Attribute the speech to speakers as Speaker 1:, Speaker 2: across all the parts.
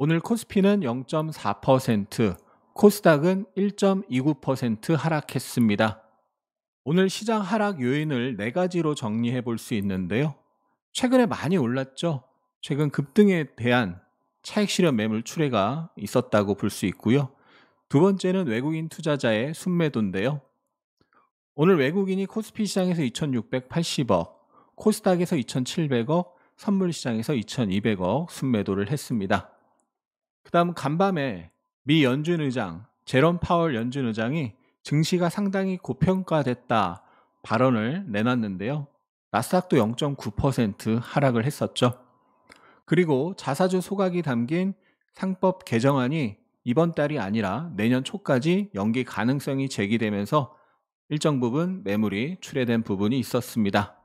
Speaker 1: 오늘 코스피는 0.4%, 코스닥은 1.29% 하락했습니다. 오늘 시장 하락 요인을 네 가지로 정리해 볼 수 있는데요. 최근에 많이 올랐죠. 최근 급등에 대한 차익 실현 매물 출회가 있었다고 볼 수 있고요. 두 번째는 외국인 투자자의 순매도인데요. 오늘 외국인이 코스피 시장에서 2,680억, 코스닥에서 2,700억, 선물시장에서 2,200억 순매도를 했습니다. 그 다음 간밤에 미 연준 의장 제롬 파월 연준 의장이 증시가 상당히 고평가됐다 발언을 내놨는데요. 나스닥도 0.9% 하락을 했었죠. 그리고 자사주 소각이 담긴 상법 개정안이 이번 달이 아니라 내년 초까지 연기 가능성이 제기되면서 일정 부분 매물이 출회된 부분이 있었습니다.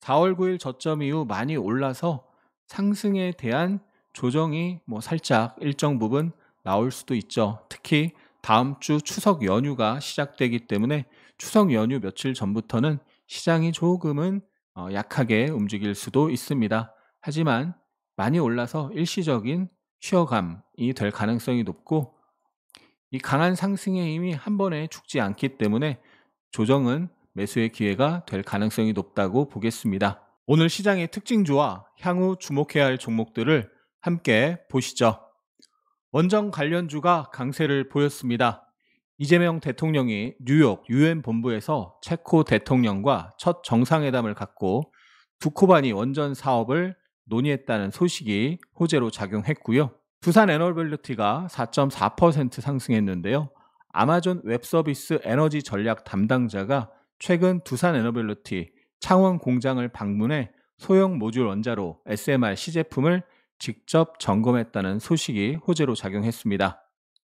Speaker 1: 4월 9일 저점 이후 많이 올라서 상승에 대한 조정이 살짝 일정 부분 나올 수도 있죠. 특히 다음 주 추석 연휴가 시작되기 때문에 추석 연휴 며칠 전부터는 시장이 조금은 약하게 움직일 수도 있습니다. 하지만 많이 올라서 일시적인 쉬어감이 될 가능성이 높고, 이 강한 상승의 힘이 한 번에 죽지 않기 때문에 조정은 매수의 기회가 될 가능성이 높다고 보겠습니다. 오늘 시장의 특징주와 향후 주목해야 할 종목들을 함께 보시죠. 원전 관련주가 강세를 보였습니다. 이재명 대통령이 뉴욕 유엔 본부에서 체코 대통령과 첫 정상회담을 갖고 두코바니 원전 사업을 논의했다는 소식이 호재로 작용했고요. 두산 에너빌리티가 4.4% 상승했는데요. 아마존 웹서비스 에너지 전략 담당자가 최근 두산 에너빌리티 창원 공장을 방문해 소형 모듈 원자로 SMR 시제품을 직접 점검했다는 소식이 호재로 작용했습니다.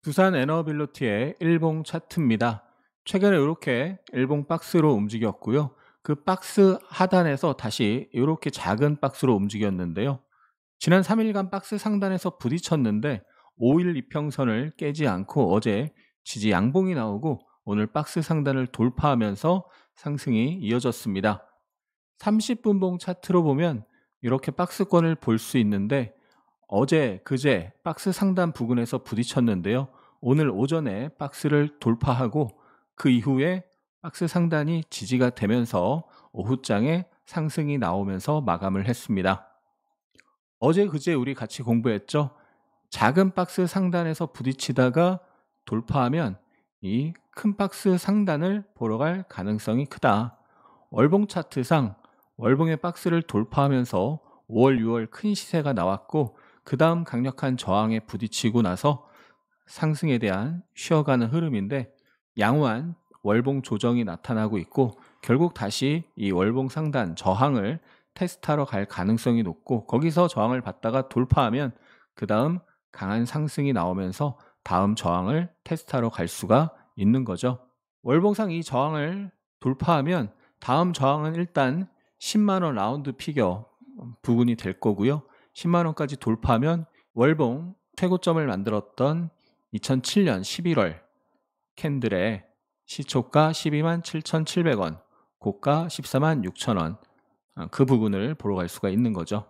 Speaker 1: 두산 에너빌리티의 일봉 차트입니다. 최근에 이렇게 일봉 박스로 움직였고요. 그 박스 하단에서 다시 이렇게 작은 박스로 움직였는데요. 지난 3일간 박스 상단에서 부딪혔는데 5일 이평선을 깨지 않고 어제 지지 양봉이 나오고 오늘 박스 상단을 돌파하면서 상승이 이어졌습니다. 30분봉 차트로 보면 이렇게 박스권을 볼 수 있는데 어제 그제 박스 상단 부근에서 부딪혔는데요. 오늘 오전에 박스를 돌파하고 그 이후에 박스 상단이 지지가 되면서 오후장에 상승이 나오면서 마감을 했습니다. 어제 그제 우리 같이 공부했죠. 작은 박스 상단에서 부딪히다가 돌파하면 이 큰 박스 상단을 보러 갈 가능성이 크다. 월봉 차트상 월봉의 박스를 돌파하면서 5월, 6월 큰 시세가 나왔고 그 다음 강력한 저항에 부딪히고 나서 상승에 대한 쉬어가는 흐름인데 양호한 월봉 조정이 나타나고 있고 결국 다시 이 월봉 상단 저항을 테스트하러 갈 가능성이 높고 거기서 저항을 받다가 돌파하면 그 다음 강한 상승이 나오면서 다음 저항을 테스트하러 갈 수가 있는 거죠. 월봉상 이 저항을 돌파하면 다음 저항은 일단 10만원 라운드 피겨 부근이 될 거고요. 10만원까지 돌파하면 월봉 최고점을 만들었던 2007년 11월 캔들의 시초가 12만 7,700원, 고가 14만 6천원, 그 부분을 보러 갈 수가 있는 거죠.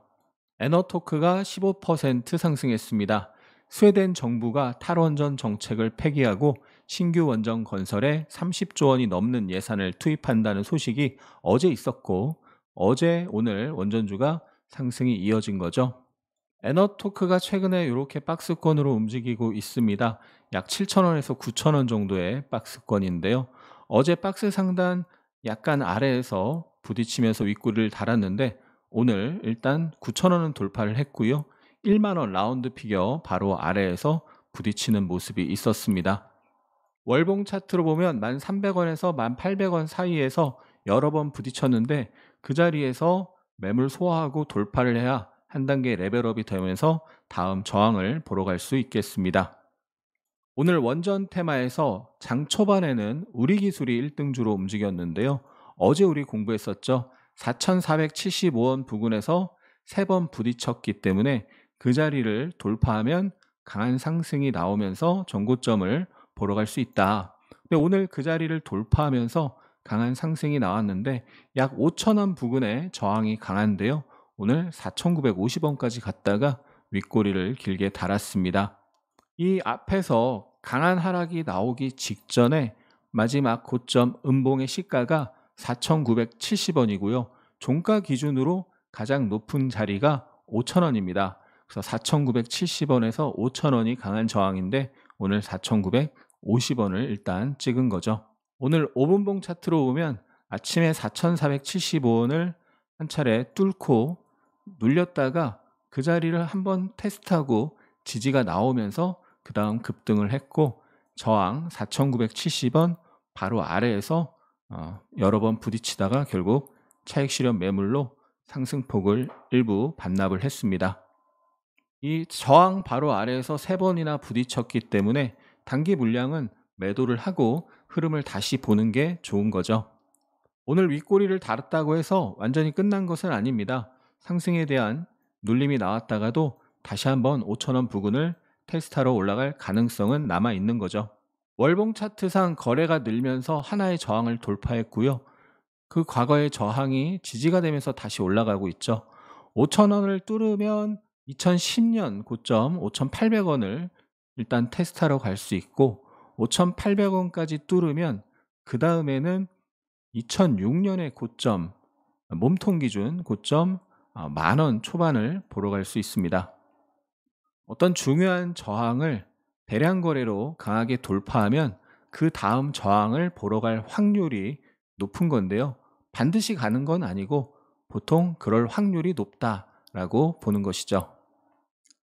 Speaker 1: 에너토크가 15% 상승했습니다. 스웨덴 정부가 탈원전 정책을 폐기하고 신규 원전 건설에 30조 원이 넘는 예산을 투입한다는 소식이 어제 있었고 어제 오늘 원전주가 상승이 이어진 거죠. 에너토크가 최근에 이렇게 박스권으로 움직이고 있습니다. 약 7,000원에서 9,000원 정도의 박스권인데요. 어제 박스 상단 약간 아래에서 부딪히면서 윗꼬리를 달았는데 오늘 일단 9,000원은 돌파를 했고요. 1만원 라운드 피겨 바로 아래에서 부딪히는 모습이 있었습니다. 월봉 차트로 보면 1,300원에서 1,800원 사이에서 여러 번 부딪혔는데 그 자리에서 매물 소화하고 돌파를 해야 한 단계 레벨업이 되면서 다음 저항을 보러 갈 수 있겠습니다. 오늘 원전 테마에서 장 초반에는 우리 기술이 1등주로 움직였는데요. 어제 우리 공부했었죠. 4,475원 부근에서 3번 부딪혔기 때문에 그 자리를 돌파하면 강한 상승이 나오면서 전고점을 보러 갈 수 있다. 근데 오늘 그 자리를 돌파하면서 강한 상승이 나왔는데 약 5,000원 부근에 저항이 강한데요. 오늘 4,950원까지 갔다가 윗꼬리를 길게 달았습니다. 이 앞에서 강한 하락이 나오기 직전에 마지막 고점 음봉의 시가가 4,970원이고요. 종가 기준으로 가장 높은 자리가 5,000원입니다. 그래서 4,970원에서 5,000원이 강한 저항인데 오늘 4,950원을 일단 찍은 거죠. 오늘 5분봉 차트로 보면 아침에 4,475원을 한 차례 뚫고 눌렸다가 그 자리를 한번 테스트하고 지지가 나오면서 그 다음 급등을 했고 저항 4,970원 바로 아래에서 여러 번 부딪히다가 결국 차익 실현 매물로 상승폭을 일부 반납을 했습니다. 이 저항 바로 아래에서 3번이나 부딪혔기 때문에 단기 물량은 매도를 하고 흐름을 다시 보는 게 좋은 거죠. 오늘 윗꼬리를 달았다고 해서 완전히 끝난 것은 아닙니다. 상승에 대한 눌림이 나왔다가도 다시 한번 5,000원 부근을 테스트하러 올라갈 가능성은 남아 있는 거죠. 월봉 차트상 거래가 늘면서 하나의 저항을 돌파했고요. 그 과거의 저항이 지지가 되면서 다시 올라가고 있죠. 5,000원을 뚫으면 2010년 고점 5,800원을 일단 테스트하러 갈 수 있고 5,800원까지 뚫으면 그 다음에는 2006년의 고점, 몸통 기준 고점 10,000원 초반을 보러 갈 수 있습니다. 어떤 중요한 저항을 대량 거래로 강하게 돌파하면 그 다음 저항을 보러 갈 확률이 높은 건데요. 반드시 가는 건 아니고 보통 그럴 확률이 높다라고 보는 것이죠.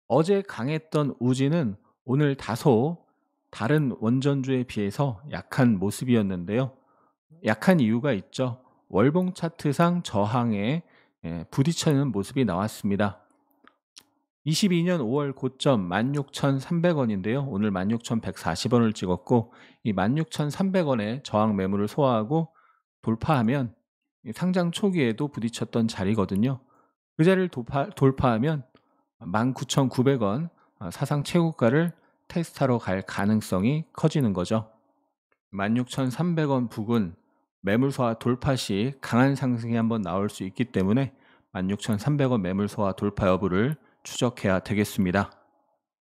Speaker 1: 어제 강했던 우지는 오늘 다소 다른 원전주에 비해서 약한 모습이었는데요. 약한 이유가 있죠. 월봉 차트상 저항에 부딪히는 모습이 나왔습니다. 22년 5월 고점 16,300원인데요. 오늘 16,140원을 찍었고 이 16,300원의 저항 매물을 소화하고 돌파하면 상장 초기에도 부딪혔던 자리거든요. 그 자리를 돌파하면 19,900원 사상 최고가를 테스트하러 갈 가능성이 커지는 거죠. 16,300원 부근 매물 소화 돌파 시 강한 상승이 한번 나올 수 있기 때문에 16,300원 매물 소화 돌파 여부를 추적해야 되겠습니다.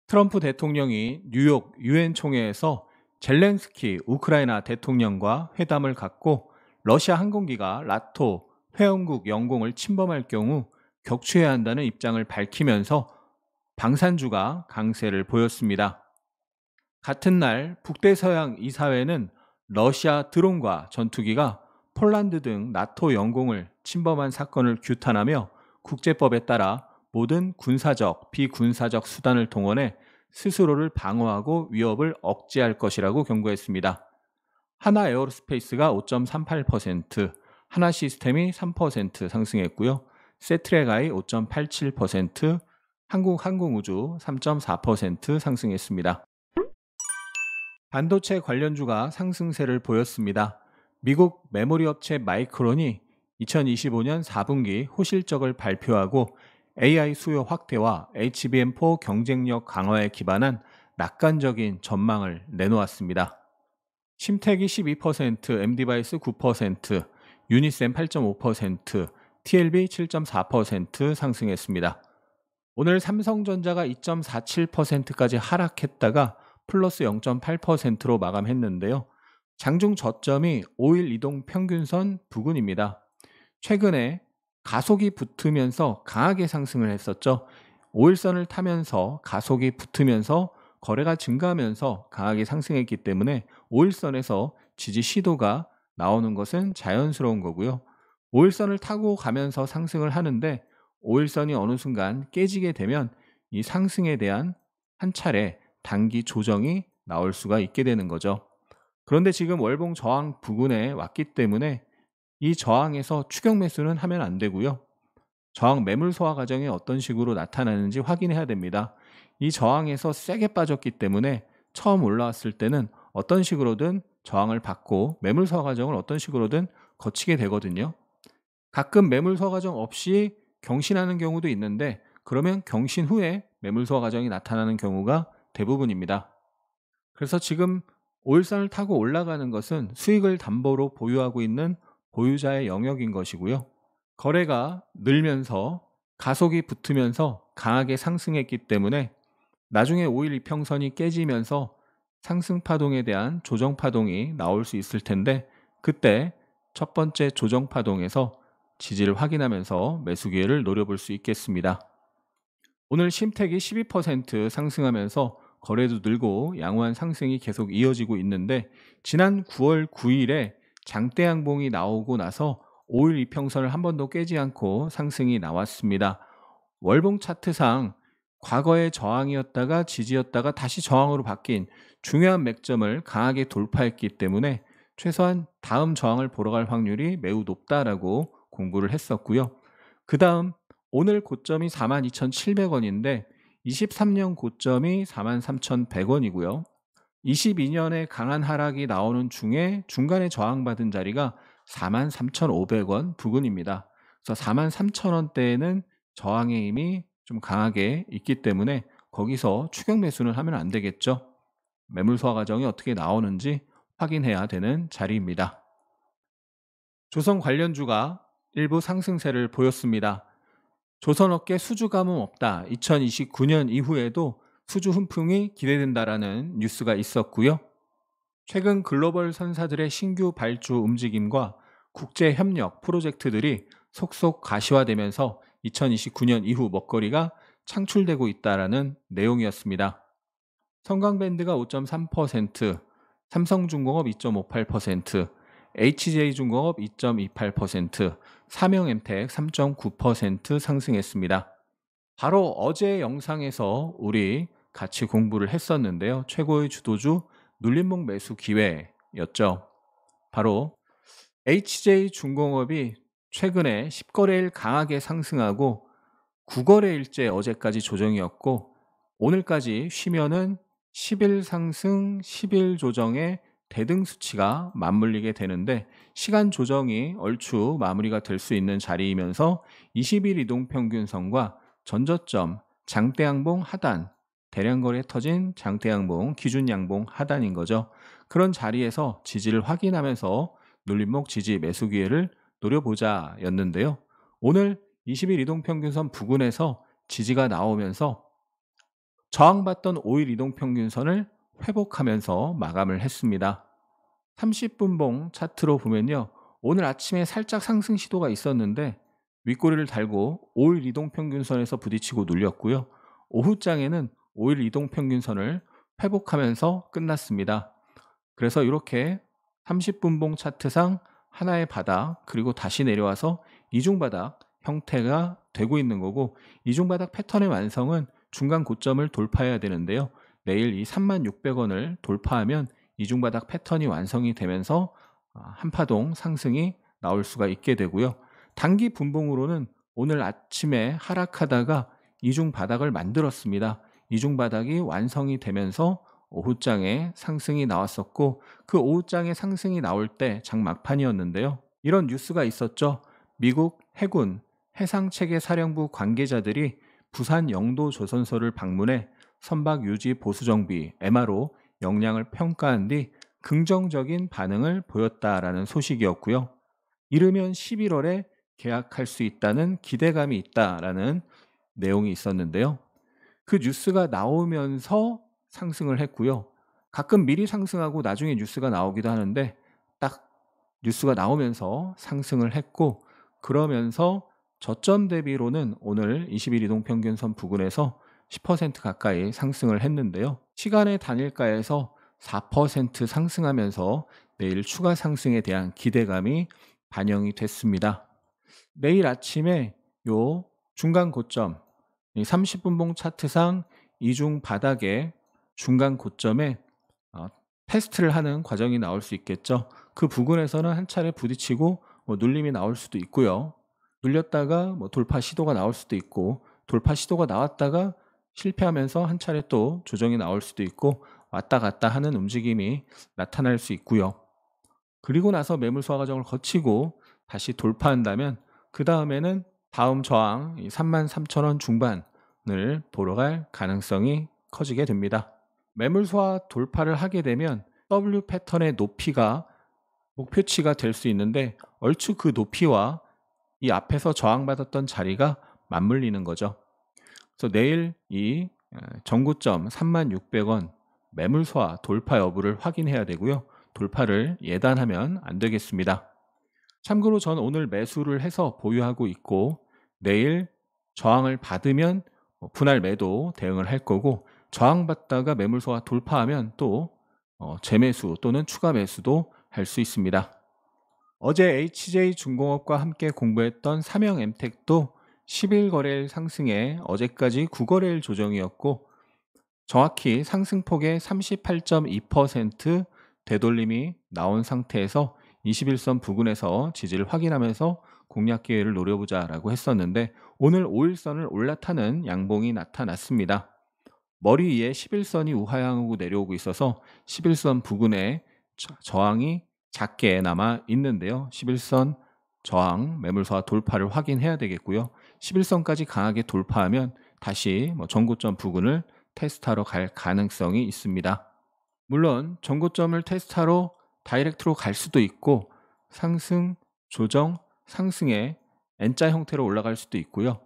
Speaker 1: 트럼프 대통령이 뉴욕 유엔 총회에서 젤렌스키 우크라이나 대통령과 회담을 갖고 러시아 항공기가 나토 회원국 영공을 침범할 경우 격추해야 한다는 입장을 밝히면서 방산주가 강세를 보였습니다. 같은 날 북대서양 이사회는 러시아 드론과 전투기가 폴란드 등 나토 영공을 침범한 사건을 규탄하며 국제법에 따라 모든 군사적, 비군사적 수단을 동원해 스스로를 방어하고 위협을 억제할 것이라고 경고했습니다. 하나 에어로스페이스가 5.38%, 하나 시스템이 3% 상승했고요. 세트레가이 5.87%, 한국 항공우주 3.4% 상승했습니다. 반도체 관련주가 상승세를 보였습니다. 미국 메모리 업체 마이크론이 2025년 4분기 호실적을 발표하고 AI 수요 확대와 HBM4 경쟁력 강화에 기반한 낙관적인 전망을 내놓았습니다. 심택이 12%, M디바이스 9%, 유니셈 8.5%, TLB 7.4% 상승했습니다. 오늘 삼성전자가 2.47%까지 하락했다가 플러스 0.8%로 마감했는데요. 장중 저점이 5일 이동 평균선 부근입니다. 최근에 가속이 붙으면서 강하게 상승을 했었죠. 5일선을 타면서 가속이 붙으면서 거래가 증가하면서 강하게 상승했기 때문에 5일선에서 지지 시도가 나오는 것은 자연스러운 거고요. 5일선을 타고 가면서 상승을 하는데 5일선이 어느 순간 깨지게 되면 이 상승에 대한 한 차례 단기 조정이 나올 수가 있게 되는 거죠. 그런데 지금 월봉 저항 부근에 왔기 때문에 이 저항에서 추격 매수는 하면 안 되고요. 저항 매물 소화 과정이 어떤 식으로 나타나는지 확인해야 됩니다. 이 저항에서 세게 빠졌기 때문에 처음 올라왔을 때는 어떤 식으로든 저항을 받고 매물 소화 과정을 어떤 식으로든 거치게 되거든요. 가끔 매물 소화 과정 없이 경신하는 경우도 있는데 그러면 경신 후에 매물 소화 과정이 나타나는 경우가 대부분입니다. 그래서 지금 5일선을 타고 올라가는 것은 수익을 담보로 보유하고 있는 보유자의 영역인 것이고요. 거래가 늘면서 가속이 붙으면서 강하게 상승했기 때문에 나중에 5일 이평선이 깨지면서 상승 파동에 대한 조정 파동이 나올 수 있을 텐데, 그때 첫 번째 조정 파동에서 지지를 확인하면서 매수 기회를 노려볼 수 있겠습니다. 오늘 심택이 12% 상승하면서 거래도 늘고 양호한 상승이 계속 이어지고 있는데, 지난 9월 9일에 장대 양봉이 나오고 나서 5일 이평선을 한 번도 깨지 않고 상승이 나왔습니다. 월봉 차트상 과거의 저항이었다가 지지였다가 다시 저항으로 바뀐 중요한 맥점을 강하게 돌파했기 때문에 최소한 다음 저항을 보러 갈 확률이 매우 높다라고 공부를 했었고요. 그 다음 오늘 고점이 42,700원인데 23년 고점이 43,100원이고요. 22년에 강한 하락이 나오는 중에 중간에 저항받은 자리가 43,500원 부근입니다. 그래서 43,000원대에는 저항의 힘이 좀 강하게 있기 때문에 거기서 추격 매수는 하면 안 되겠죠. 매물 소화 과정이 어떻게 나오는지 확인해야 되는 자리입니다. 조선 관련주가 일부 상승세를 보였습니다. 조선업계 수주 감흥 없다. 2029년 이후에도 수주 훈풍이 기대된다라는 뉴스가 있었고요. 최근 글로벌 선사들의 신규 발주 움직임과 국제 협력 프로젝트들이 속속 가시화되면서 2029년 이후 먹거리가 창출되고 있다라는 내용이었습니다. 성광밴드가 5.3%, 삼성중공업 2.58%, HJ중공업 2.28%, 삼형엠텍 3.9% 상승했습니다. 바로 어제 영상에서 우리 같이 공부를 했었는데요. 최고의 주도주 눌림목 매수 기회였죠. 바로 HJ중공업이 최근에 10거래일 강하게 상승하고 9거래일째 어제까지 조정이었고, 오늘까지 쉬면은 10일 상승 10일 조정의 대등 수치가 맞물리게 되는데, 시간 조정이 얼추 마무리가 될 수 있는 자리이면서 20일 이동평균선과 전저점 장대양봉 하단, 대량거래 터진 장대양봉 기준양봉 하단인 거죠. 그런 자리에서 지지를 확인하면서 눌림목 지지 매수 기회를 노려보자 였는데요. 오늘 20일 이동평균선 부근에서 지지가 나오면서 저항받던 5일 이동평균선을 회복하면서 마감을 했습니다. 30분봉 차트로 보면요. 오늘 아침에 살짝 상승 시도가 있었는데 윗꼬리를 달고 5일 이동평균선에서 부딪히고 눌렸고요. 오후장에는 5일 이동평균선을 회복하면서 끝났습니다. 그래서 이렇게 30분봉 차트상 하나의 바닥, 그리고 다시 내려와서 이중바닥 형태가 되고 있는 거고, 이중바닥 패턴의 완성은 중간 고점을 돌파해야 되는데요. 내일 이 36,600원을 돌파하면 이중바닥 패턴이 완성이 되면서 한파동 상승이 나올 수가 있게 되고요. 단기 분봉으로는 오늘 아침에 하락하다가 이중바닥을 만들었습니다. 이중바닥이 완성이 되면서 오후장에 상승이 나왔었고, 그 오후장에 상승이 나올 때 장막판이었는데요. 이런 뉴스가 있었죠. 미국 해군 해상체계 사령부 관계자들이 부산 영도 조선소를 방문해 선박 유지 보수 정비 MRO 역량을 평가한 뒤 긍정적인 반응을 보였다라는 소식이었고요. 이르면 11월에 계약할 수 있다는 기대감이 있다라는 내용이 있었는데요. 그 뉴스가 나오면서 상승을 했고요. 가끔 미리 상승하고 나중에 뉴스가 나오기도 하는데, 딱 뉴스가 나오면서 상승을 했고, 그러면서 저점 대비로는 오늘 20일 이동평균선 부근에서 10% 가까이 상승을 했는데요. 시간의 단일가에서 4% 상승하면서 내일 추가 상승에 대한 기대감이 반영이 됐습니다. 내일 아침에 요 중간 고점, 30분봉 차트상 이중 바닥의 중간 고점에 테스트를 하는 과정이 나올 수 있겠죠. 그 부근에서는 한 차례 부딪히고 눌림이 나올 수도 있고요. 눌렸다가 돌파 시도가 나올 수도 있고, 돌파 시도가 나왔다가 실패하면서 한 차례 또 조정이 나올 수도 있고, 왔다 갔다 하는 움직임이 나타날 수 있고요. 그리고 나서 매물 소화 과정을 거치고 다시 돌파한다면 그 다음에는 다음 저항 33,000원 중반을 보러 갈 가능성이 커지게 됩니다. 매물 소화 돌파를 하게 되면 W 패턴의 높이가 목표치가 될 수 있는데, 얼추 그 높이와 이 앞에서 저항받았던 자리가 맞물리는 거죠. 그래서 내일 이 전고점 36,600원 매물 소화 돌파 여부를 확인해야 되고요. 돌파를 예단하면 안 되겠습니다. 참고로 전 오늘 매수를 해서 보유하고 있고 내일 저항을 받으면 분할 매도 대응을 할 거고 저항받다가 매물 소화 돌파하면 또 재매수 또는 추가 매수도 할 수 있습니다. 어제 HJ중공업과 함께 공부했던 삼형엠텍도 10일 거래일 상승에 어제까지 9거래일 조정이었고 정확히 상승폭의 38.2% 되돌림이 나온 상태에서 21선 부근에서 지지를 확인하면서 공략 기회를 노려보자라고 했었는데 오늘 5일선을 올라타는 양봉이 나타났습니다. 머리 위에 11선이 우하향하고 내려오고 있어서 11선 부근에 저항이 작게 남아 있는데요. 11선 저항 매물소화 돌파를 확인해야 되겠고요. 11선까지 강하게 돌파하면 다시 전고점 부근을 테스트하러 갈 가능성이 있습니다. 물론 전고점을 테스트하러 다이렉트로 갈 수도 있고 상승, 조정, 상승의 N자 형태로 올라갈 수도 있고요.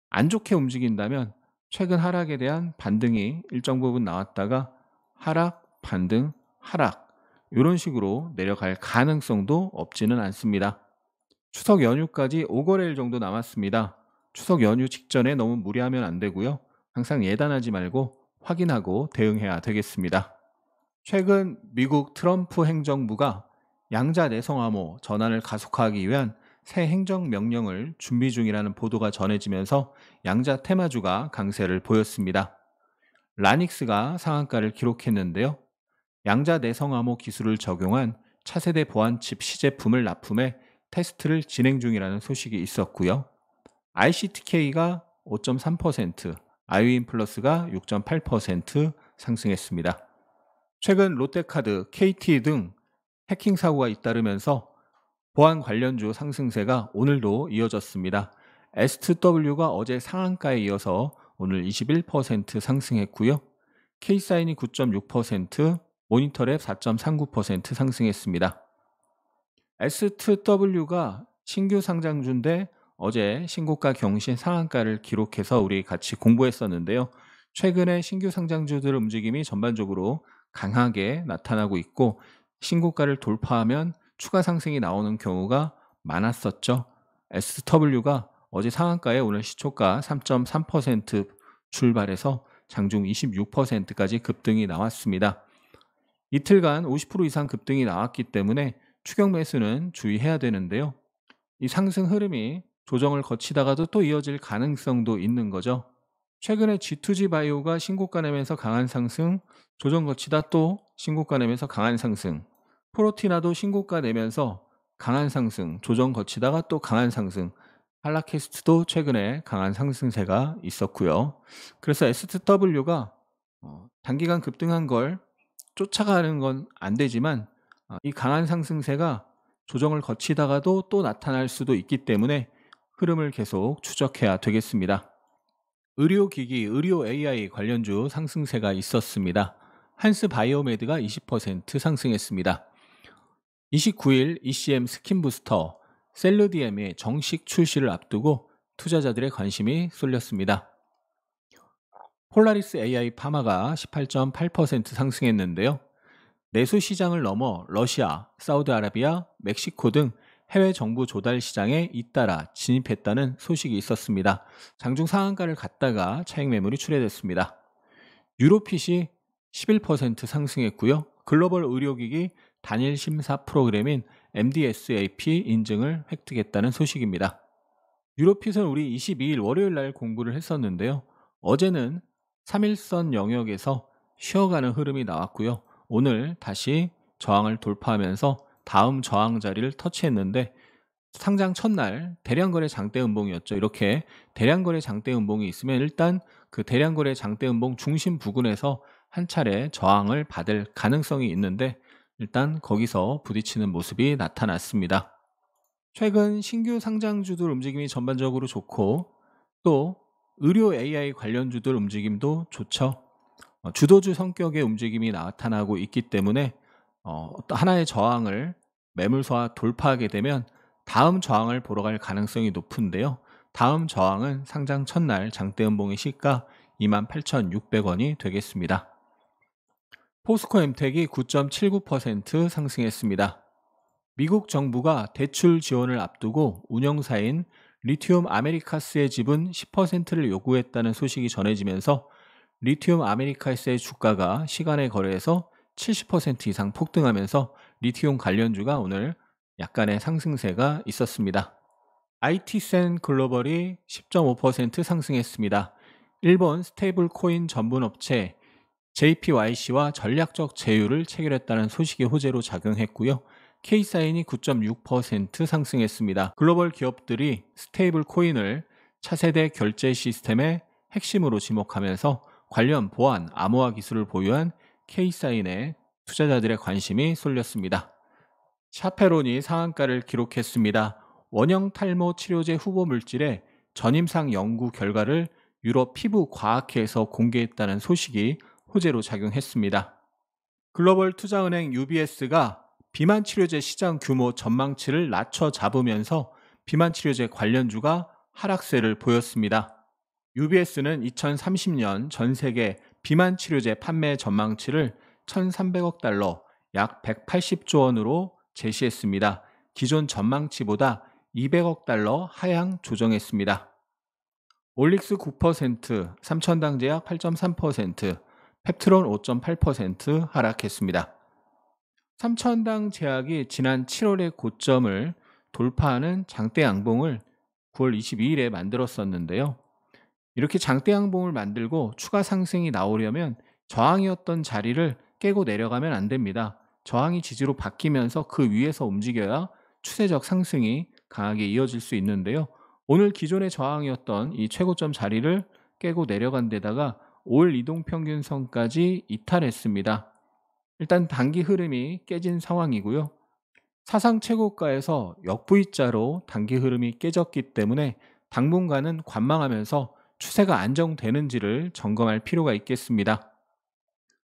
Speaker 1: 안 좋게 움직인다면 최근 하락에 대한 반등이 일정 부분 나왔다가 하락, 반등, 하락 이런 식으로 내려갈 가능성도 없지는 않습니다. 추석 연휴까지 5거래일 정도 남았습니다. 추석 연휴 직전에 너무 무리하면 안 되고요. 항상 예단하지 말고 확인하고 대응해야 되겠습니다. 최근 미국 트럼프 행정부가 양자 내성 암호 전환을 가속화하기 위한 새 행정명령을 준비 중이라는 보도가 전해지면서 양자 테마주가 강세를 보였습니다. 라닉스가 상한가를 기록했는데요. 양자 내성 암호 기술을 적용한 차세대 보안칩 시제품을 납품해 테스트를 진행 중이라는 소식이 있었고요. ICTK가 5.3%, 아이윈플러스가 6.8% 상승했습니다. 최근 롯데카드, KT 등 해킹 사고가 잇따르면서 보안 관련주 상승세가 오늘도 이어졌습니다. S2W가 어제 상한가에 이어서 오늘 21% 상승했고요. K사인이 9.6%, 모니터랩 4.39% 상승했습니다. S2W가 신규 상장주인데 어제 신고가 경신 상한가를 기록해서 우리 같이 공부했었는데요. 최근에 신규 상장주들 움직임이 전반적으로 강하게 나타나고 있고 신고가를 돌파하면 추가 상승이 나오는 경우가 많았었죠. SW가 어제 상한가에 오늘 시초가 3.3% 출발해서 장중 26%까지 급등이 나왔습니다. 이틀간 50% 이상 급등이 나왔기 때문에 추격 매수는 주의해야 되는데요. 이 상승 흐름이 조정을 거치다가도 또 이어질 가능성도 있는 거죠. 최근에 G2G 바이오가 신고가 내면서 강한 상승, 조정 거치다 또 신고가 내면서 강한 상승, 프로티나도 신고가 내면서 강한 상승, 조정 거치다가 또 강한 상승, 할라캐스트도 최근에 강한 상승세가 있었고요. 그래서 S2W가 단기간 급등한 걸 쫓아가는 건 안 되지만 이 강한 상승세가 조정을 거치다가도 또 나타날 수도 있기 때문에 흐름을 계속 추적해야 되겠습니다. 의료기기, 의료 AI 관련주 상승세가 있었습니다. 한스 바이오메드가 20% 상승했습니다. 29일 ECM 스킨부스터 셀루디엠의 정식 출시를 앞두고 투자자들의 관심이 쏠렸습니다. 폴라리스 AI 파마가 18.8% 상승했는데요. 내수 시장을 넘어 러시아, 사우디아라비아, 멕시코 등 해외 정부 조달 시장에 잇따라 진입했다는 소식이 있었습니다. 장중 상한가를 갔다가 차익 매물이 출회됐습니다. 유로핏이 11% 상승했고요. 글로벌 의료기기 단일 심사 프로그램인 MDSAP 인증을 획득했다는 소식입니다. 유로핏은 우리 22일 월요일 날 공부를 했었는데요. 어제는 3일선 영역에서 쉬어가는 흐름이 나왔고요. 오늘 다시 저항을 돌파하면서 다음 저항 자리를 터치했는데 상장 첫날 대량거래 장대 음봉이었죠. 이렇게 대량거래 장대 음봉이 있으면 일단 그 대량거래 장대 음봉 중심 부근에서 한 차례 저항을 받을 가능성이 있는데 일단 거기서 부딪히는 모습이 나타났습니다. 최근 신규 상장주들 움직임이 전반적으로 좋고 또 의료 AI 관련주들 움직임도 좋죠. 주도주 성격의 움직임이 나타나고 있기 때문에 하나의 저항을 매물소화 돌파하게 되면 다음 저항을 보러 갈 가능성이 높은데요. 다음 저항은 상장 첫날 장대음봉의 시가 28,600원이 되겠습니다. 포스코엠텍이 9.79% 상승했습니다. 미국 정부가 대출 지원을 앞두고 운영사인 리튬 아메리카스의 지분 10%를 요구했다는 소식이 전해지면서 리튬 아메리카스의 주가가 시간의 거래에서 70% 이상 폭등하면서 리튬 관련주가 오늘 약간의 상승세가 있었습니다. IT센 글로벌이 10.5% 상승했습니다. 일본 스테이블 코인 전문 업체 JPYC와 전략적 제휴를 체결했다는 소식이 호재로 작용했고요. K사인이 9.6% 상승했습니다. 글로벌 기업들이 스테이블 코인을 차세대 결제 시스템의 핵심으로 지목하면서 관련 보안, 암호화 기술을 보유한 K사인에 투자자들의 관심이 쏠렸습니다. 샤페론이 상한가를 기록했습니다. 원형 탈모 치료제 후보 물질의 전임상 연구 결과를 유럽 피부과학회에서 공개했다는 소식이 호재로 작용했습니다. 글로벌 투자은행 UBS가 비만 치료제 시장 규모 전망치를 낮춰 잡으면서 비만 치료제 관련주가 하락세를 보였습니다. UBS는 2030년 전 세계 비만 치료제 판매 전망치를 1,300억 달러, 약 180조 원으로 제시했습니다. 기존 전망치보다 200억 달러 하향 조정했습니다. 올릭스 9%, 삼천당제약 8.3%, 펩트론 5.8% 하락했습니다. 삼천당제약이 지난 7월의 고점을 돌파하는 장대 양봉을 9월 22일에 만들었었는데요. 이렇게 장대 양봉을 만들고 추가 상승이 나오려면 저항이었던 자리를 깨고 내려가면 안 됩니다. 저항이 지지로 바뀌면서 그 위에서 움직여야 추세적 상승이 강하게 이어질 수 있는데요. 오늘 기존의 저항이었던 이 최고점 자리를 깨고 내려간 데다가 5일 이동평균선까지 이탈했습니다. 일단 단기 흐름이 깨진 상황이고요. 사상 최고가에서 역V자로 단기 흐름이 깨졌기 때문에 당분간은 관망하면서 추세가 안정되는지를 점검할 필요가 있겠습니다.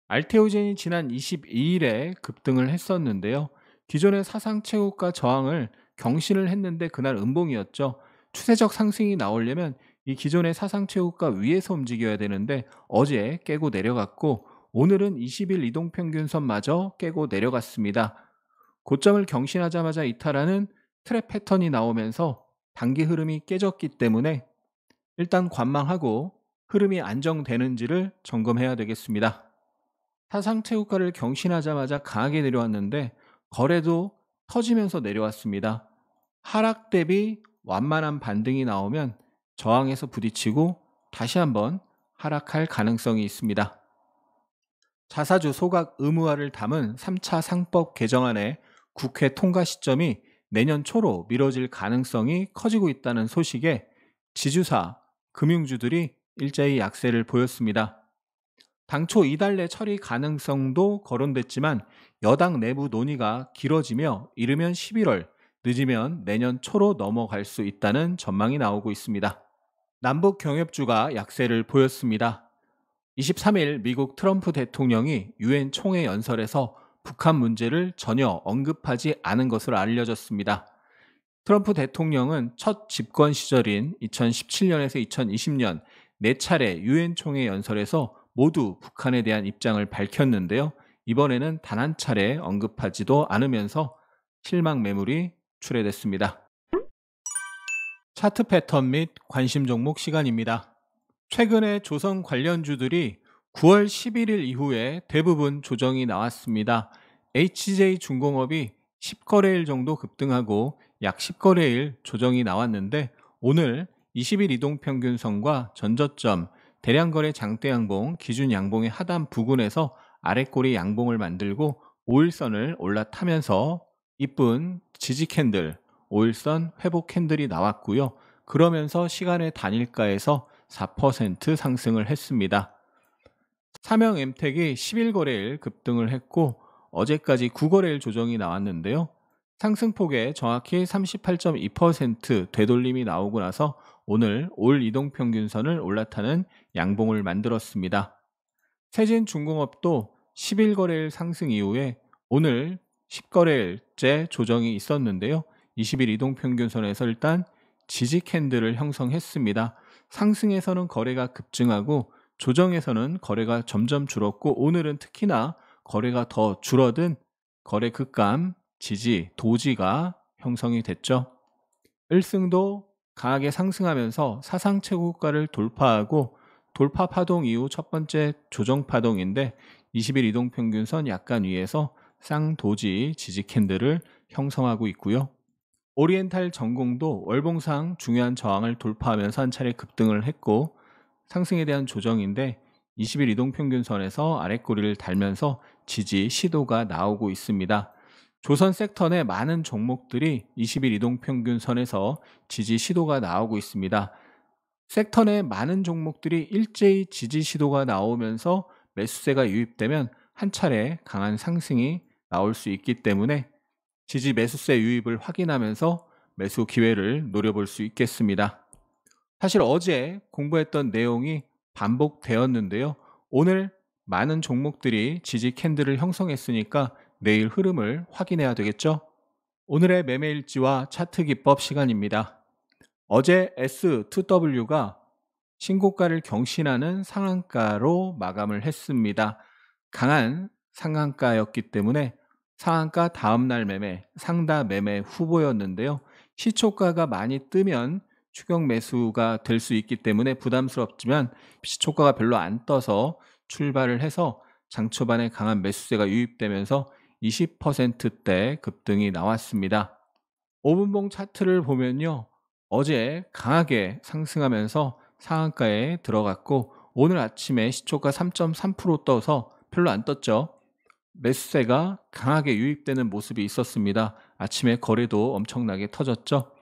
Speaker 1: 알테오젠이 지난 22일에 급등을 했었는데요. 기존의 사상 최고가 저항을 경신을 했는데 그날 음봉이었죠. 추세적 상승이 나오려면 이 기존의 사상 최고가 위에서 움직여야 되는데 어제 깨고 내려갔고 오늘은 20일 이동평균선마저 깨고 내려갔습니다. 고점을 경신하자마자 이탈하는 트랩 패턴이 나오면서 단기 흐름이 깨졌기 때문에 일단 관망하고 흐름이 안정되는지를 점검해야 되겠습니다. 사상 최고가를 경신하자마자 강하게 내려왔는데 거래도 터지면서 내려왔습니다. 하락 대비 완만한 반등이 나오면 저항에서 부딪히고 다시 한번 하락할 가능성이 있습니다. 자사주 소각 의무화를 담은 3차 상법 개정안의 국회 통과 시점이 내년 초로 미뤄질 가능성이 커지고 있다는 소식에 지주사, 금융주들이 일제히 약세를 보였습니다. 당초 이달 내 처리 가능성도 거론됐지만 여당 내부 논의가 길어지며 이르면 11월, 늦으면 내년 초로 넘어갈 수 있다는 전망이 나오고 있습니다. 남북 경협주가 약세를 보였습니다. 23일 미국 트럼프 대통령이 유엔 총회 연설에서 북한 문제를 전혀 언급하지 않은 것으로 알려졌습니다. 트럼프 대통령은 첫 집권 시절인 2017년에서 2020년 4차례 유엔 총회 연설에서 모두 북한에 대한 입장을 밝혔는데요. 이번에는 단 한 차례 언급하지도 않으면서 실망 매물이 출회됐습니다. 차트 패턴 및 관심 종목 시간입니다. 최근에 조선 관련주들이 9월 11일 이후에 대부분 조정이 나왔습니다. HJ중공업이 10거래일 정도 급등하고 약 10거래일 조정이 나왔는데 오늘 20일 이동평균선과 전저점, 대량거래 장대양봉, 기준양봉의 하단 부근에서 아랫꼬리 양봉을 만들고 5일선을 올라타면서 이쁜 지지 캔들, 5일선 회복 캔들이 나왔고요. 그러면서 시간의 단일가에서 4% 상승을 했습니다. 삼형엠텍이 11거래일 급등을 했고 어제까지 9거래일 조정이 나왔는데요. 상승폭에 정확히 38.2% 되돌림이 나오고 나서 오늘 올 이동평균선을 올라타는 양봉을 만들었습니다. 세진중공업도 11거래일 상승 이후에 오늘 10거래일째 조정이 있었는데요. 20일 이동평균선에서 일단 지지 캔들을 형성했습니다. 상승에서는 거래가 급증하고 조정에서는 거래가 점점 줄었고 오늘은 특히나 거래가 더 줄어든 거래 급감, 지지, 도지가 형성이 됐죠. 일승도 강하게 상승하면서 사상 최고가를 돌파하고 돌파 파동 이후 첫 번째 조정 파동인데 20일 이동평균선 약간 위에서 쌍도지 지지 캔들을 형성하고 있고요. 오리엔탈 전공도 월봉상 중요한 저항을 돌파하면서 한 차례 급등을 했고 상승에 대한 조정인데 20일 이동평균선에서 아랫꼬리를 달면서 지지 시도가 나오고 있습니다. 조선 섹터 내 많은 종목들이 20일 이동평균선에서 지지 시도가 나오고 있습니다. 섹터 내 많은 종목들이 일제히 지지 시도가 나오면서 매수세가 유입되면 한 차례 강한 상승이 나올 수 있기 때문에 지지 매수세 유입을 확인하면서 매수 기회를 노려볼 수 있겠습니다. 사실 어제 공부했던 내용이 반복되었는데요. 오늘 많은 종목들이 지지 캔들을 형성했으니까 내일 흐름을 확인해야 되겠죠? 오늘의 매매일지와 차트 기법 시간입니다. 어제 S2W가 신고가를 경신하는 상한가로 마감을 했습니다. 강한 상한가였기 때문에 상한가 다음날 매매, 상다 매매 후보였는데요. 시초가가 많이 뜨면 추격 매수가 될 수 있기 때문에 부담스럽지만 시초가가 별로 안 떠서 출발을 해서 장 초반에 강한 매수세가 유입되면서 20%대 급등이 나왔습니다. 5분봉 차트를 보면요. 어제 강하게 상승하면서 상한가에 들어갔고 오늘 아침에 시초가 3.3% 떠서 별로 안 떴죠. 매수세가 강하게 유입되는 모습이 있었습니다. 아침에 거래도 엄청나게 터졌죠.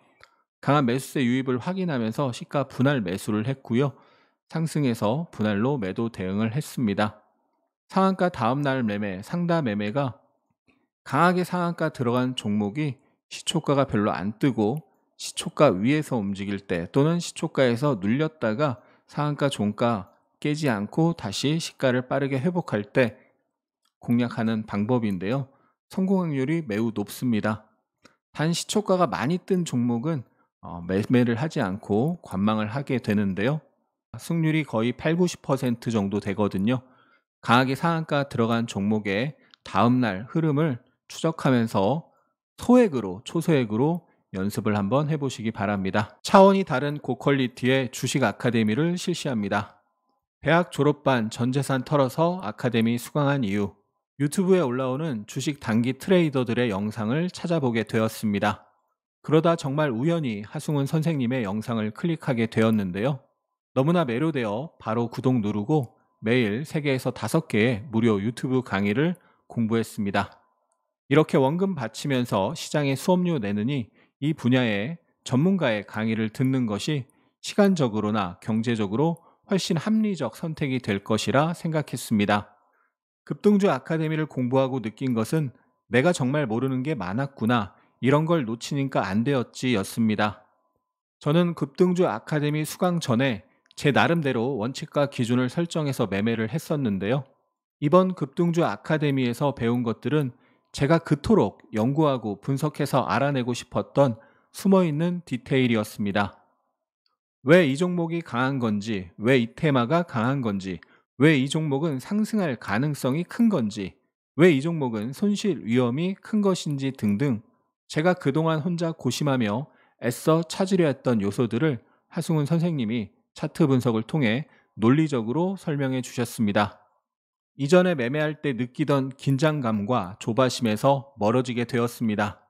Speaker 1: 강한 매수세 유입을 확인하면서 시가 분할 매수를 했고요. 상승해서 분할로 매도 대응을 했습니다. 상한가 다음날 매매, 상다 매매가 강하게 상한가 들어간 종목이 시초가가 별로 안 뜨고 시초가 위에서 움직일 때 또는 시초가에서 눌렸다가 상한가 종가 깨지 않고 다시 시가를 빠르게 회복할 때 공략하는 방법인데요. 성공 확률이 매우 높습니다. 단 시초가가 많이 뜬 종목은 매매를 하지 않고 관망을 하게 되는데요. 승률이 거의 8, 90% 정도 되거든요. 강하게 상한가 들어간 종목의 다음날 흐름을 추적하면서 소액으로, 초소액으로 연습을 한번 해보시기 바랍니다. 차원이 다른 고퀄리티의 주식 아카데미를 실시합니다. 대학 졸업반 전 재산 털어서 아카데미 수강한 이유, 유튜브에 올라오는 주식 단기 트레이더들의 영상을 찾아보게 되었습니다. 그러다 정말 우연히 하승훈 선생님의 영상을 클릭하게 되었는데요. 너무나 매료되어 바로 구독 누르고 매일 3개에서 5개의 무료 유튜브 강의를 공부했습니다. 이렇게 원금 바치면서 시장에 수업료 내느니 이 분야의 전문가의 강의를 듣는 것이 시간적으로나 경제적으로 훨씬 합리적 선택이 될 것이라 생각했습니다. 급등주 아카데미를 공부하고 느낀 것은 내가 정말 모르는 게 많았구나, 이런 걸 놓치니까 안 되었지 였습니다. 저는 급등주 아카데미 수강 전에 제 나름대로 원칙과 기준을 설정해서 매매를 했었는데요. 이번 급등주 아카데미에서 배운 것들은 제가 그토록 연구하고 분석해서 알아내고 싶었던 숨어있는 디테일이었습니다. 왜 이 종목이 강한 건지, 왜 이 테마가 강한 건지, 왜 이 종목은 상승할 가능성이 큰 건지, 왜 이 종목은 손실 위험이 큰 것인지 등등 제가 그동안 혼자 고심하며 애써 찾으려 했던 요소들을 하승훈 선생님이 차트 분석을 통해 논리적으로 설명해 주셨습니다. 이전에 매매할 때 느끼던 긴장감과 조바심에서 멀어지게 되었습니다.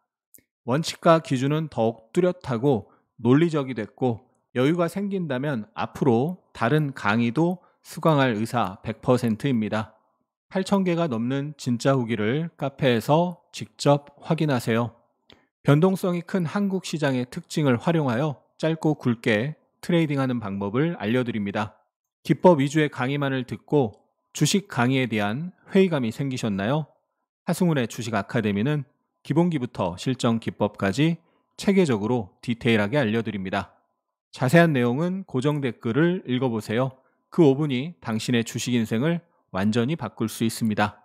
Speaker 1: 원칙과 기준은 더욱 뚜렷하고 논리적이 됐고 여유가 생긴다면 앞으로 다른 강의도 수강할 의사 100%입니다. 8,000개가 넘는 진짜 후기를 카페에서 직접 확인하세요. 변동성이 큰 한국 시장의 특징을 활용하여 짧고 굵게 트레이딩하는 방법을 알려드립니다. 기법 위주의 강의만을 듣고 주식 강의에 대한 회의감이 생기셨나요? 하승훈의 주식 아카데미는 기본기부터 실전 기법까지 체계적으로 디테일하게 알려드립니다. 자세한 내용은 고정 댓글을 읽어보세요. 그 5분이 당신의 주식 인생을 완전히 바꿀 수 있습니다.